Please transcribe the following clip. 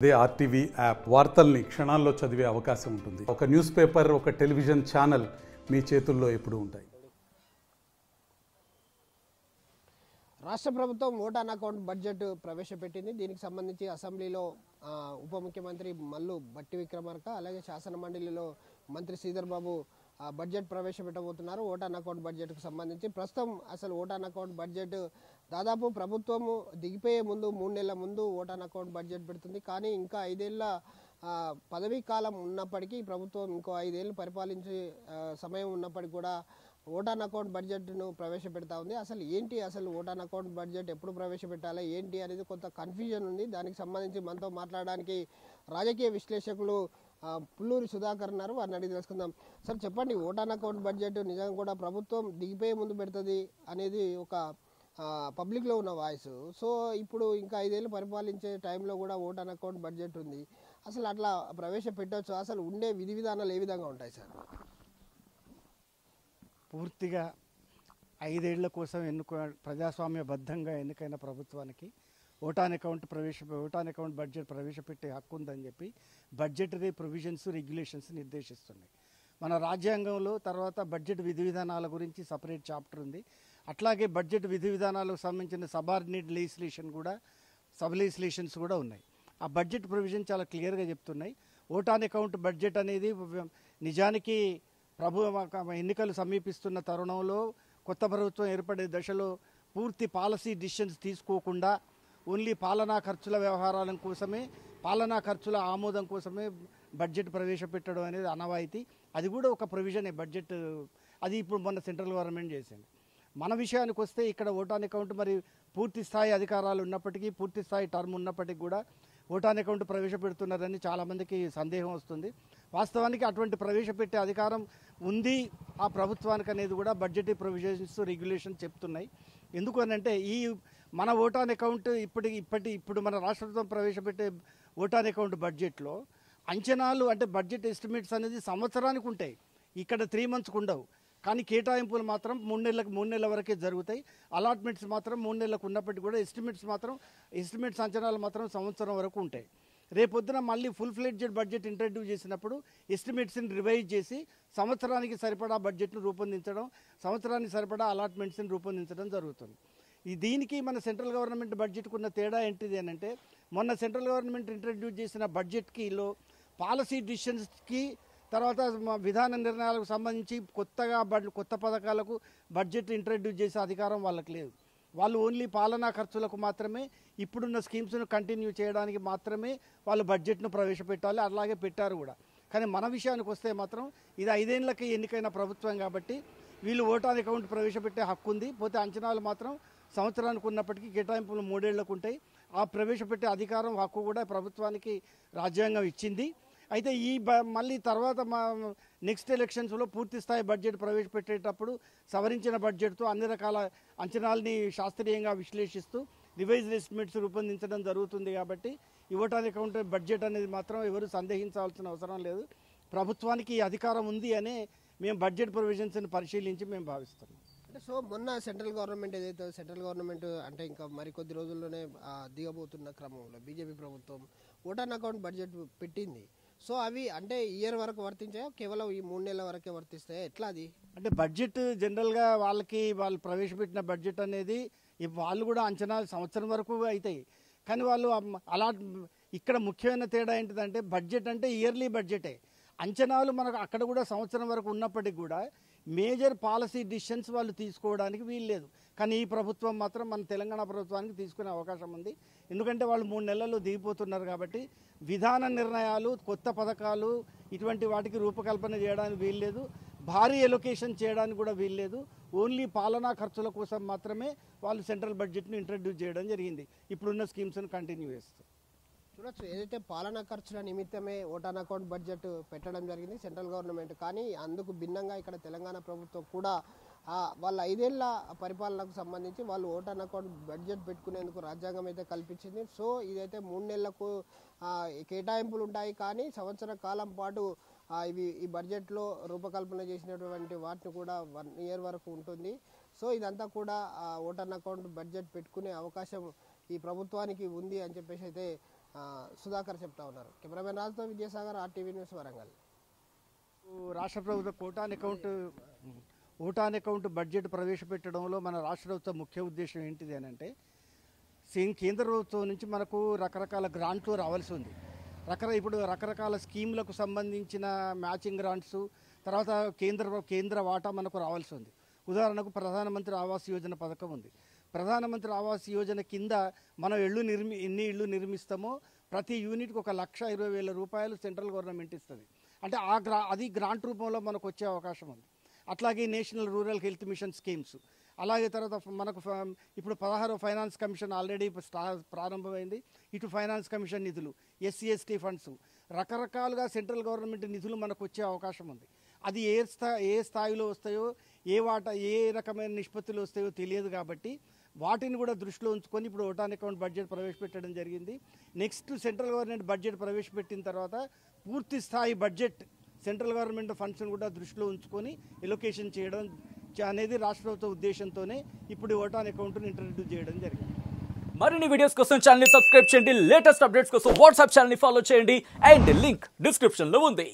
అదే RTV app వార్తల్ని క్షణాల్లో చదివే అవకాశం ఉంటుంది. ఒక న్యూస్ పేపర్, ఒక టెలివిజన్ ఛానల్ మీ చేతుల్లో ఎప్పుడూ ఉంటాయి. రాష్ట్ర ప్రభుత్వం ఓట్ ఆన్ అకౌంట్ బడ్జెట్ ప్రవేశపెట్టింది. దీనికి సంబంధించి అసెంబ్లీలో ఉప ముఖ్యమంత్రి మల్లు భట్టి విక్రమార్క, అలాగే శాసన మండలిలో మంత్రి Sridhar Babu budget ప్రవేశపెట్టబోతున్నారు. Vote on account బడ్జెట్కు సంబంధించి ప్రస్తుతం అసలు ఓట్ ఆన్ అకౌంట్ బడ్జెట్ దాదాపు ప్రభుత్వము దిగిపోయే ముందు 3 నెలల ముందు ఓట్ ఆన్ అకౌంట్ బడ్జెట్ పెడుతుంది. కానీ ఇంకా 5 ఏళ్ల పదవీ కాలం ఉన్నప్పటికీ ప్రభుత్వం ఇంకో 5 ఏళ్ళు పరిపాలించే సమయం ఉన్నప్పటికీ కూడా ఓట్ ఆన్ అకౌంట్ బడ్జెట్ను ప్రవేశపెడతా ఉంది. అసలు ఓట్ ఆన్ అకౌంట్ బడ్జెట్ ఎప్పుడు ప్రవేశపెట్టాలి ఏంటి అనేది కొంత కన్ఫ్యూజన్ ఉంది. దానికి సంబంధించి మనతో మాట్లాడడానికి రాజకీయ విశ్లేషకులు పుల్లూరి సుధాకర్ ఉన్నారు. వారిని అడిగి తెలుసుకుందాం. సార్ చెప్పండి, ఓట్ ఆన్ అకౌంట్ బడ్జెట్ నిజంగా కూడా ప్రభుత్వం దిగిపోయే ముందు పెడుతుంది అనేది ఒక పబ్లిక్లో ఉన్న వాయిస్. సో ఇప్పుడు ఇంకా 5 ఏళ్ళు పరిపాలించే టైంలో కూడా ఓట్ ఆన్ అకౌంట్ బడ్జెట్ ఉంది. అసలు అట్లా ప్రవేశపెట్టవచ్చు? అసలు ఉండే విధి విధానాలు ఏ విధంగా ఉంటాయి సార్? పూర్తిగా 5 ఏళ్ల కోసం ప్రజాస్వామ్యబద్ధంగా ఎన్నికైన ప్రభుత్వానికి ఓట్ ఆన్ అకౌంట్ బడ్జెట్ ప్రవేశపెట్టే హక్కు ఉందని చెప్పి బడ్జెటరీ ప్రొవిజన్స్, రెగ్యులేషన్స్ నిర్దేశిస్తున్నాయి. మన రాజ్యాంగంలో తర్వాత బడ్జెట్ విధి విధానాల గురించి సపరేట్ చాప్టర్ ఉంది. అట్లాగే బడ్జెట్ విధి విధానాలకు సంబంధించిన సబార్డినేట్ సబ్ లెజిస్లేషన్స్ కూడా ఉన్నాయి. ఆ బడ్జెట్ ప్రొవిజన్ చాలా క్లియర్గా చెప్తున్నాయి. ఓట్ ఆన్ అకౌంట్ బడ్జెట్ అనేది నిజానికి ఎన్నికలు సమీపిస్తున్న తరుణంలో కొత్త ప్రభుత్వం ఏర్పడే దశలో పూర్తి పాలసీ డిసిషన్స్ తీసుకోకుండా ఓన్లీ పాలనా ఖర్చుల వ్యవహారాల కోసమే, పాలనా ఖర్చుల ఆమోదం కోసమే బడ్జెట్ ప్రవేశపెట్టడం అనేది అనవాయితీ. అది కూడా ఒక ప్రొవిజనే బడ్జెట్. అది ఇప్పుడు మొన్న సెంట్రల్ గవర్నమెంట్ చేసింది. మన విషయానికి వస్తే ఇక్కడ ఓట్ ఆన్ అకౌంట్ మరి పూర్తి స్థాయి అధికారాలు ఉన్నప్పటికీ, పూర్తి స్థాయి టర్మ్ ఉన్నప్పటికీ కూడా ఓట్ ఆన్ అకౌంట్ ప్రవేశపెడుతున్నారని చాలామందికి సందేహం వస్తుంది. వాస్తవానికి అటువంటి ప్రవేశపెట్టే అధికారం ఉంది ఆ ప్రభుత్వానికి అనేది కూడా బడ్జెటరీ ప్రొవిజన్స్, రెగ్యులేషన్ చెప్తున్నాయి. ఎందుకు అనంటే మన ఓట్ ఆన్ అకౌంట్ ఇప్పుడు మన రాష్ట్ర ప్రభుత్వం ప్రవేశపెట్టే ఓట్ ఆన్ అకౌంట్ బడ్జెట్లో అంచనాలు అంటే బడ్జెట్ ఎస్టిమేట్స్ అనేది సంవత్సరానికి ఉంటాయి. ఇక్కడ 3 monthsకు ఉండవు. కానీ కేటాయింపులు మాత్రం 3 నెలల వరకే జరుగుతాయి. అలాట్మెంట్స్ మాత్రం 3 నెలలకు ఉన్నప్పటికీ కూడా ఎస్టిమేట్స్ అంచనాలు మాత్రం సంవత్సరం వరకు ఉంటాయి. రేపొద్దున మళ్ళీ ఫుల్ ఫ్లెడ్జెడ్ బడ్జెట్ ఇంట్రడ్యూస్ చేసినప్పుడు ఎస్టిమేట్స్ని రివైజ్ చేసి సంవత్సరానికి సరిపడా బడ్జెట్ను రూపొందించడం, సంవత్సరానికి సరిపడా అలాట్మెంట్స్ని రూపొందించడం జరుగుతుంది. దీనికి మన సెంట్రల్ గవర్నమెంట్ బడ్జెట్కు ఉన్న తేడా ఏంటిది అని అంటే, మొన్న సెంట్రల్ గవర్నమెంట్ ఇంట్రడ్యూస్ చేసిన బడ్జెట్కిలో పాలసీ డిసిషన్స్కి తర్వాత విధాన నిర్ణయాలకు సంబంధించి కొత్త పథకాలకు బడ్జెట్ ఇంట్రడ్యూస్ చేసే అధికారం వాళ్ళకి లేదు. వాళ్ళు ఓన్లీ పాలనా ఖర్చులకు మాత్రమే, ఇప్పుడున్న స్కీమ్స్ను కంటిన్యూ చేయడానికి మాత్రమే వాళ్ళు బడ్జెట్ను ప్రవేశపెట్టాలి. అలాగే పెట్టారు కూడా. కానీ మన విషయానికి వస్తే మాత్రం ఇది 5 ఏళ్ళకి ఎన్నికైన ప్రభుత్వం కాబట్టి వీళ్ళు ఓట్ ఆన్ అకౌంట్ ప్రవేశపెట్టే హక్కు ఉంది. పోతే అంచనాలు మాత్రం సంవత్సరానికి ఉన్నప్పటికీ కేటాయింపులు 3 ఏళ్లకు ఉంటాయి. ఆ ప్రవేశపెట్టే అధికారం, హక్కు కూడా ప్రభుత్వానికి రాజ్యాంగం ఇచ్చింది. అయితే మళ్ళీ తర్వాత నెక్స్ట్ ఎలక్షన్స్లో పూర్తి స్థాయి బడ్జెట్ ప్రవేశపెట్టేటప్పుడు సవరించిన బడ్జెట్తో అన్ని రకాల అంచనాల్ని శాస్త్రీయంగా విశ్లేషిస్తూ రివైజ్డ్ ఎస్టిమేట్స్ రూపొందించడం జరుగుతుంది. కాబట్టి ఈ ఓట్ ఆన్ అకౌంట్ బడ్జెట్ అనేది మాత్రం ఎవరు సందేహించాల్సిన అవసరం లేదు. ప్రభుత్వానికి ఈ అధికారం ఉంది అనే మేము బడ్జెట్ ప్రొవిజన్స్ని పరిశీలించి మేము భావిస్తున్నాం. అంటే సో మొన్న సెంట్రల్ గవర్నమెంట్ అంటే ఇంకా మరికొద్ది రోజుల్లోనే దిగబోతున్న క్రమంలో బీజేపీ ప్రభుత్వం ఓట్ ఆన్ అకౌంట్ బడ్జెట్ పెట్టింది. సో అవి అంటే ఇయర్ వరకు వర్తించాయా, కేవలం ఈ 3 నెలల వరకే వర్తిస్తాయా, ఎట్లా? అది అంటే బడ్జెట్ జనరల్గా వాళ్ళు ప్రవేశపెట్టిన బడ్జెట్ అనేది వాళ్ళు కూడా అంచనాలు సంవత్సరం వరకు అవుతాయి. కానీ వాళ్ళు ఇక్కడ ముఖ్యమైన తేడా ఏంటిదంటే, బడ్జెట్ అంటే ఇయర్లీ బడ్జెటే. అంచనాలు మనకు అక్కడ కూడా సంవత్సరం వరకు ఉన్నప్పటికీ కూడా మేజర్ పాలసీ డిసిషన్స్ వాళ్ళు తీసుకోవడానికి వీల్లేదు. కానీ ఈ ప్రభుత్వం మాత్రం మన తెలంగాణ ప్రభుత్వానికి తీసుకునే అవకాశం ఉంది. ఎందుకంటే వాళ్ళు 3 నెలల్లో దిగిపోతున్నారు కాబట్టి విధాన నిర్ణయాలు, కొత్త పథకాలు ఇటువంటి వాటికి రూపకల్పన చేయడానికి వీల్లేదు. భారీ ఎలొకేషన్ చేయడానికి కూడా వీల్లేదు. ఓన్లీ పాలనా ఖర్చుల కోసం మాత్రమే వాళ్ళు సెంట్రల్ బడ్జెట్ను ఇంట్రడ్యూస్ చేయడం జరిగింది. ఇప్పుడున్న స్కీమ్స్ను కంటిన్యూ చేస్తూ చూడొచ్చు. ఏదైతే పాలనా ఖర్చుల నిమిత్తమే ఓట్ ఆన్ అకౌంట్ బడ్జెట్ పెట్టడం జరిగింది సెంట్రల్ గవర్నమెంట్. కానీ అందుకు భిన్నంగా ఇక్కడ తెలంగాణ ప్రభుత్వం కూడా వాళ్ళ 5 ఏళ్ల పరిపాలనకు సంబంధించి వాళ్ళు ఓట్ ఆన్ అకౌంట్ బడ్జెట్ పెట్టుకునేందుకు రాజ్యాంగం అయితే కల్పించింది. సో ఇదైతే 3 నెలలకు కేటాయింపులు ఉంటాయి. కానీ సంవత్సర కాలం పాటు ఈ బడ్జెట్లో రూపకల్పన చేసినటువంటి వాటిని కూడా 1 year వరకు ఉంటుంది. సో ఇదంతా కూడా ఓట్ ఆన్ అకౌంట్ బడ్జెట్ పెట్టుకునే అవకాశం ఈ ప్రభుత్వానికి ఉంది అని చెప్పేసి అయితే సుధాకర్ చెప్తా ఉన్నారు. కెమెరామెన్ రాజుతో విద్యాసాగర్, RTV న్యూస్, వరంగల్. రాష్ట్ర ప్రభుత్వం ఓటాన్ అకౌంట్ బడ్జెట్ ప్రవేశపెట్టడంలో మన రాష్ట్ర ప్రభుత్వం ముఖ్య ఉద్దేశం ఏంటిది అని అంటే, కేంద్ర ప్రభుత్వం నుంచి మనకు రకరకాల గ్రాంట్లు రావాల్సి ఉంది. ఇప్పుడు రకరకాల స్కీములకు సంబంధించిన మ్యాచింగ్ గ్రాంట్స్, తర్వాత కేంద్ర వాటా మనకు రావాల్సి ఉంది. ఉదాహరణకు ప్రధానమంత్రి ఆవాస్ యోజన పథకం ఉంది. ప్రధానమంత్రి ఆవాస్ యోజన కింద మనం ఎన్ని ఇళ్ళు నిర్మిస్తామో ప్రతి యూనిట్కి 1,20,000 రూపాయలు సెంట్రల్ గవర్నమెంట్ ఇస్తుంది. అంటే అది గ్రాంట్ రూపంలో మనకు వచ్చే అవకాశం ఉంది. అట్లాగే national rural health machine schemes, అలాగే తర్వాత మనకు ఇప్పుడు 16వ ఫైనాన్స్ కమిషన్ ఆల్రెడీ ప్రారంభమైంది. ఇటు ఫైనాన్స్ కమిషన్ నిధులు, SC/ST ఫండ్స్, రకరకాలుగా సెంట్రల్ గవర్నమెంట్ నిధులు మనకు వచ్చే అవకాశం ఉంది. అది ఏ స్థాయిలో వస్తాయో, ఏ రకమైన నిష్పత్తులు వస్తాయో తెలియదు. కాబట్టి వాటిని కూడా దృష్టిలో ఉంచుకొని ఇప్పుడు ఓటాన్ అకౌంట్ బడ్జెట్ ప్రవేశపెట్టడం జరిగింది. నెక్స్ట్ సెంట్రల్ గవర్నమెంట్ బడ్జెట్ ప్రవేశపెట్టిన తర్వాత పూర్తి స్థాయి బడ్జెట్ సెంట్రల్ గవర్నమెంట్ ఫండ్స్ను కూడా దృష్టిలో ఉంచుకొని ఎలొకేషన్ చేయడం అనేది రాష్ట్ర ప్రభుత్వ ఉద్దేశంతోనే ఇప్పుడు ఓటాన్ అకౌంట్ను ఇంట్రడ్యూస్ చేయడం జరిగింది. మరిన్ని వీడియోస్ కోసం ఛానల్ ని సబ్స్క్రైబ్ చేయండి. లేటెస్ట్ అప్డేట్స్ కోసం వాట్సాప్ ఛానల్ ని ఫాలో చేయండి. అండ్ లింక్ డిస్క్రిప్షన్ లో ఉంది.